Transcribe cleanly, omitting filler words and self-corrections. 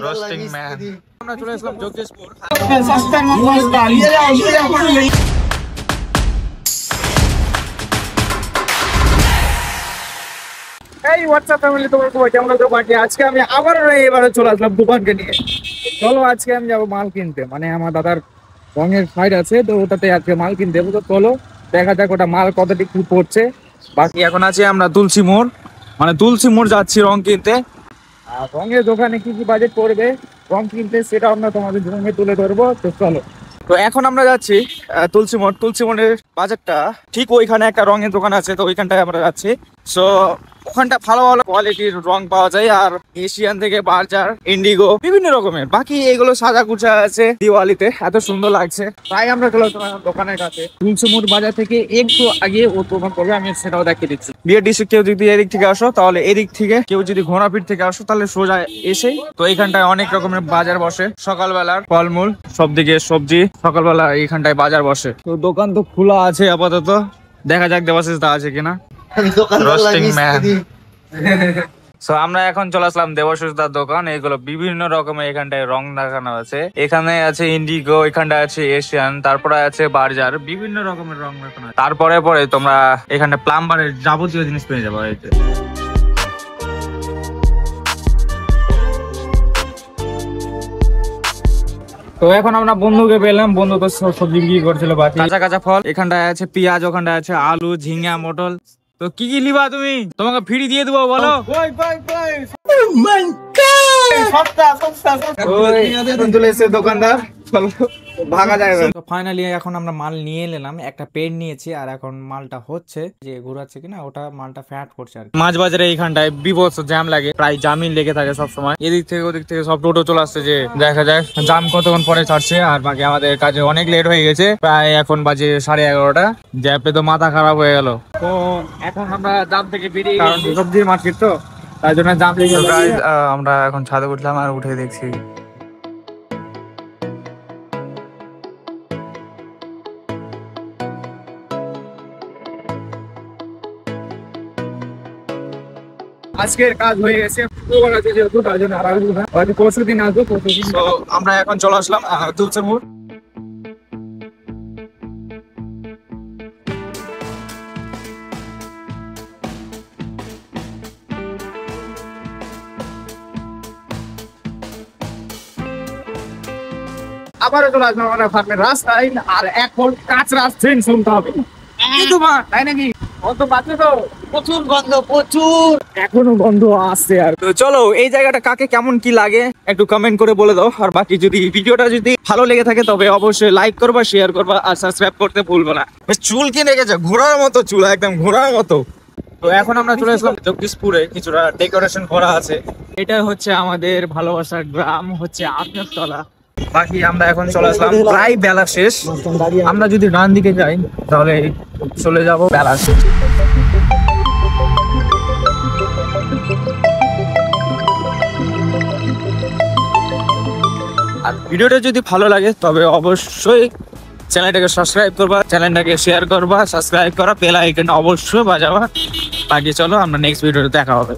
Roasting man. আমরা চলে আসলাম জগদীশপুর। এই হোয়াটসঅ্যাপ ফ্যামিলি, তোমার সবাই কেমন আছো? বাকি আজকে আমি আবার এবারে চলে আসলাম দোকানকে নিয়ে। চলো আজকে আমি যাবো মাল কিনতে, মানে আমার দাদার রঙের সাইড আছে তো ওটাতে আজকে মাল কিনতে যাবো। তো চলো দেখা যাক ওটা মাল কতটি কি পড়ছে। বাকি এখন আছি আমরা তুলসী মোড়, মানে তুলসী মোড় যাচ্ছি রং কিনতে। আর রঙের দোকানে কি কি বাজেট পড়বে রং কিনতে সেটা আমরা তোমাদের সঙ্গে তুলে ধরবো। তো চলো, তো এখন আমরা যাচ্ছি তুলসী মোড়। তুলসী মোড়ের বাজারটা ঠিক ওইখানে একটা রঙের দোকান আছে, তো ওইখানটায় আমরা যাচ্ছি। সো ওখানটা ভালো ভালো কোয়ালিটির রং পাওয়া যায়, আর এশিয়ান থেকে বার্জার, ইন্ডিগো বিভিন্ন রকমের। বাকি এগুলো সাজা কুচা আছে দিওয়ালিতে, এত সুন্দর লাগছে। তাই আমরা চলে আসলাম দোকানের কাছে। তুলসী মোড় বাজার থেকে একটু আগে ও দোকান করবে, আমি সেটাও দেখিয়ে দিচ্ছি। বিএডিসি কেউ যদি এদিক থেকে আসো তাহলে এদিক থেকে, কেউ যদি ঘোড়াপিঠ থেকে আসো তাহলে সোজা এসে। তো এইখানটায় অনেক রকমের বাজার বসে, সকালবেলার ফলমূল সব দিকে সবজি সকালবেলা এইখানটায় বাজার বসে। তো দোকান তো খোলা আছে আপাতত, দেখা যাক দেবাশিস দা আছে কিনা। Roasting man. সো আমরা এখন চলে আসলাম দেবাশিস দার দোকান। এগুলো বিভিন্ন রকমের এখানটায় রং দেখানো আছে। এখানে আছে ইন্ডিগো, এখানটায় আছে এশিয়ান, তারপরে আছে বার্জার, বিভিন্ন রকমের রং দেখানো। তারপরে পরে তোমরা এখানে প্লাম্বারের যাবতীয় জিনিস পেয়ে যাবো। তো এখন আমরা বন্ধুকে পেলাম, বন্ধু তো সবজি বিক্রি করছিল। বাকি কাঁচা কাঁচা ফল, এখানটায় আছে পেঁয়াজ, ওখানটায় আছে আলু, ঝিঙ্গা, মটল। তো কি কি লিবা তুমি? তোমাকে ফ্রি দিয়ে দেবো, বলো। দোকানদার ভাগা যায়। তো ফাইনালি এখন আমরা মাল নিয়ে নিলাম, একটা পেন নিয়েছি, আর এখন মালটা হচ্ছে যে ঘুরাচ্ছে কিনা ওটা মালটা ফ্যাট করছে। আর মাছ বাজারে এইখানটায় বিভৎস জ্যাম লাগে, প্রায় জামিন লেগে থাকে সব সময়। এদিক থেকে ওদিক থেকে সব টোটো চলে আসছে, যে দেখা যায় জাম কতক্ষণ পরে ছাড়ছে। আর বাকি আমাদের কাজে অনেক লেট হয়ে গেছে, প্রায় এখন বাজে 11:30। জ্যাপে তো মাথা খারাপ হয়ে গেল। তো এখন আমরা জাম থেকে বেরিয়ে, কারণ সবজির মার্কেট তো, তাই জন্য জাম লেগে গেল। আমরা এখন ছাদে উঠলাম আর উঠে দেখছি আজকের কাজ হয়ে গেছে। পরশু দিন আসবো। আমরা এখন চলে আসলাম তুলসী মোড়। আবারও চলে আসলাম আমরা ফার্মের রাস্তায়, আর এখন কাঁচরা ট্রেন শুনতে হবে। তাই নাকি? প্রচুর গন্ধ, প্রচুর এখনো গন্ধ আসছে। আর তো চলো এই জায়গাটা কাকে কেমন কি লাগে একটু কমেন্ট করে বলে দাও। আর বাকি যদি ভিডিওটা যদি ভালো লেগে থাকে তবে অবশ্যই লাইক করবা, শেয়ার করবা, আর সাবস্ক্রাইব করতে ভুলবো না। চুল কিনে গেছে, ঘোড়ার মতো চুল, একদম ঘোড়ার মতো। তো এখন আমরা চলে আসলাম জগদীশপুরে, কিছুটা ডেকোরেশন করা আছে। এটা হচ্ছে আমাদের ভালোবাসার গ্রাম, হচ্ছে আত্মীয়তলা। বাকি আমরা এখন চলে আসলাম, প্রায় বেলা শেষ। আমরা যদি ডান দিকে যাই তাহলে চলে যাব বেলা শেষ। আর ভিডিওটা যদি ভালো লাগে তবে অবশ্যই চ্যানেলটাকে সাবস্ক্রাইব করবা, চ্যানেলটাকে শেয়ার করবা, সাবস্ক্রাইব করা, বেল আইকনটা অবশ্যই বাজাবা। বাকি চলো আমরা নেক্সট ভিডিওতে দেখা হবে।